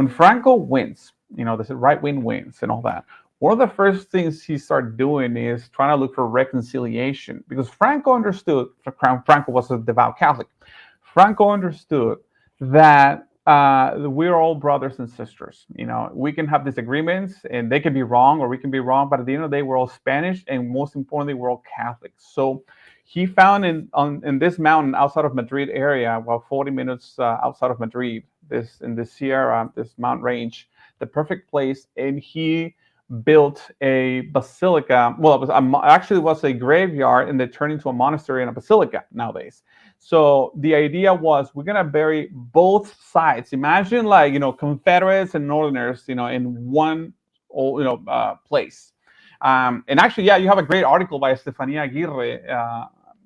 when Franco wins, this right wing wins and all that. One of the first things he started doing is trying to look for reconciliation, because Franco understood. Franco was a devout Catholic. Franco understood that we're all brothers and sisters. We can have disagreements, and they can be wrong, or we can be wrong, but at the end of the day, we're all Spanish, and most importantly, we're all Catholics. So he found in this mountain outside of Madrid area, about 40 minutes outside of Madrid, in the Sierra, this mountain range, the perfect place, and he built a basilica. Well, actually was a graveyard, and they turned into a monastery and a basilica nowadays. So the idea was, we're gonna bury both sides. Imagine Confederates and Northerners, in one place. And actually, yeah, you have a great article by Estefania Aguirre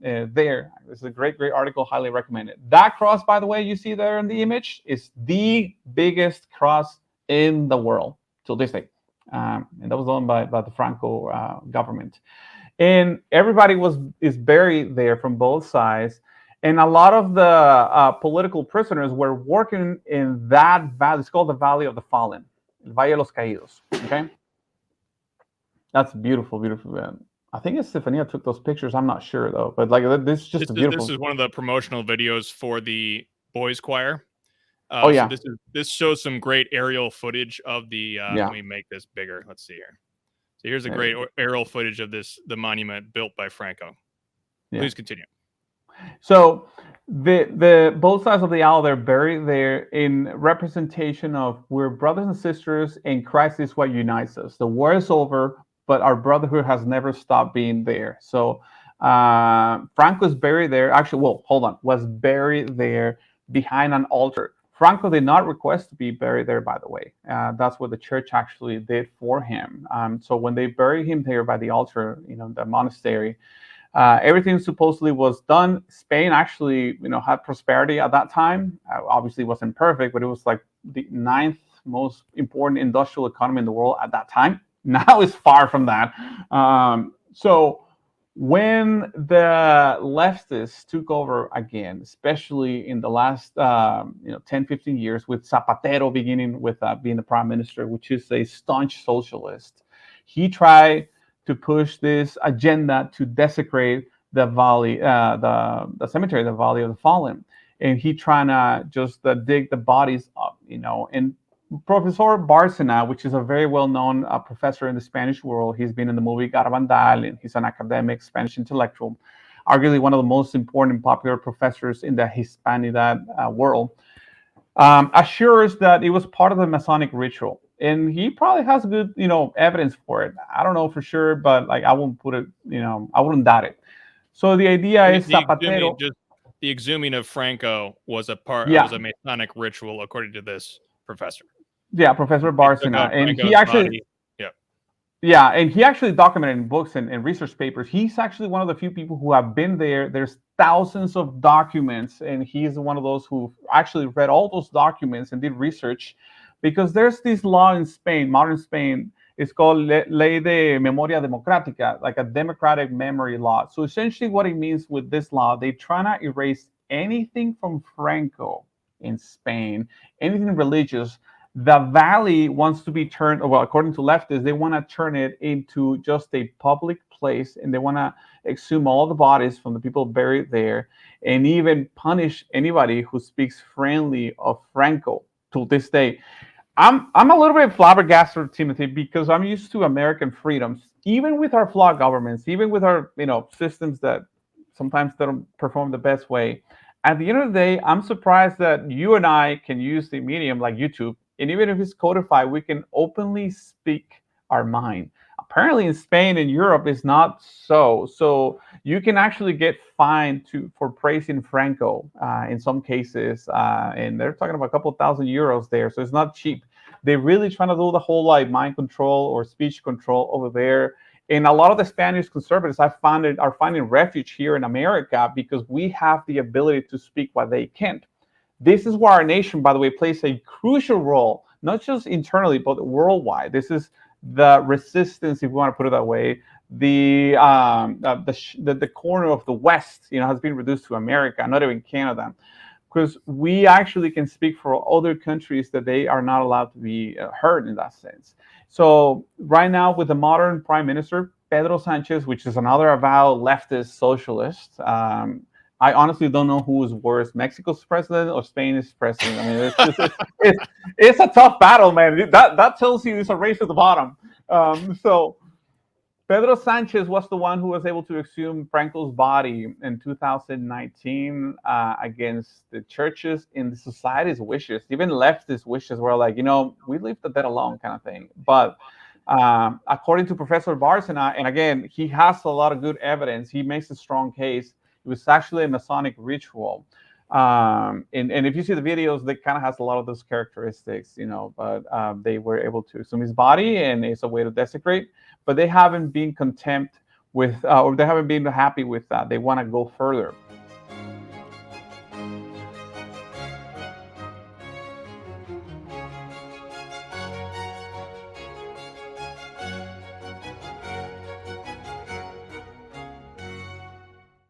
there. This is a great article, highly recommended. That cross, by the way, you see there in the image, is the biggest cross in the world till this day. And that was done by the Franco government. And everybody is buried there from both sides. And a lot of the political prisoners were working in that valley. It's called the Valley of the Fallen, El Valle de los Caídos. Okay, that's beautiful, beautiful. I think Estefania took those pictures. I'm not sure though, but this is just beautiful. This is one of the promotional videos for the boys' choir. Oh yeah. So this shows some great aerial footage of the. Let me make this bigger. Let's see here. So here's a great aerial footage of the monument built by Franco. Yeah. Please continue. So the both sides of the aisle, they're buried there in representation of, we're brothers and sisters, and Christ is what unites us. The war is over, but our brotherhood has never stopped being there. So Franco's buried there. Actually, was buried there behind an altar. Franco did not request to be buried there, by the way. That's what the church actually did for him. So when they buried him there by the altar, the monastery, everything supposedly was done. Spain actually, had prosperity at that time. Obviously, it wasn't perfect, but it was like the 9th most important industrial economy in the world at that time. Now it's far from that. So when the leftists took over again, especially in the last 10, 15 years, with Zapatero beginning with being the prime minister, which is a staunch socialist, he tried to push this agenda to desecrate the valley, the cemetery, the Valley of the Fallen, and he trying to just dig the bodies up, and Professor Bárcena, which is a very well-known professor in the Spanish world. He's been in the movie Garabandal, and he's an academic Spanish intellectual, arguably one of the most important and popular professors in the Hispanidad world, assures that it was part of the Masonic ritual. And he probably has good, evidence for it. I don't know for sure, but I won't put it, I wouldn't doubt it. So the idea is Zapatero. The exhuming of Franco was was a Masonic ritual, according to this professor. Yeah, Professor Bárcena, and he actually, and he actually documented in books and research papers. He's actually one of the few people who have been there. There's thousands of documents, and he's one of those who actually read all those documents and did research, because there's this law in Spain, modern Spain. It's called Ley de Memoria Democrática, like a democratic memory law. So essentially what it means with this law, they try to erase anything from Franco in Spain, anything religious. The valley wants to be turned, well, according to leftists, they want to turn it into just a public place, and they want to exhume all the bodies from the people buried there, and even punish anybody who speaks friendly of Franco to this day. I'm a little bit flabbergasted, Timothy, because I'm used to American freedoms, even with our flawed governments, even with our systems that sometimes they don't perform the best way. At the end of the day, I'm surprised that you and I can use the medium like YouTube, and even if it's codified, we can openly speak our mind. Apparently in Spain and Europe, it's not so. So you can actually get fined for praising Franco in some cases, and they're talking about a couple €1,000 there. So it's not cheap. They're really trying to do the whole mind control or speech control over there. And a lot of the Spanish conservatives are finding refuge here in America because we have the ability to speak what they can't. This is where our nation, by the way, plays a crucial role, not just internally, but worldwide. This is the resistance, if you want to put it that way. The corner of the West, has been reduced to America, not even Canada. because we actually can speak for other countries that they are not allowed to be heard in that sense. So right now, with the modern prime minister, Pedro Sanchez, which is another avowed leftist socialist, I honestly don't know who is worse, Mexico's president or Spain's president. I mean, it's a tough battle, man. That tells you it's a race to the bottom. So Pedro Sanchez was the one who was able to exhume Franco's body in 2019 against the churches and the society's wishes. Even leftist wishes were like, we leave the dead alone kind of thing. But according to Professor Bárcena, and again, he has a lot of good evidence, he makes a strong case. It was actually a Masonic ritual. And if you see the videos, they kind of has a lot of those characteristics, but they were able to exhume his body, and it's a way to desecrate, but they haven't been content with, or they haven't been happy with that. They want to go further.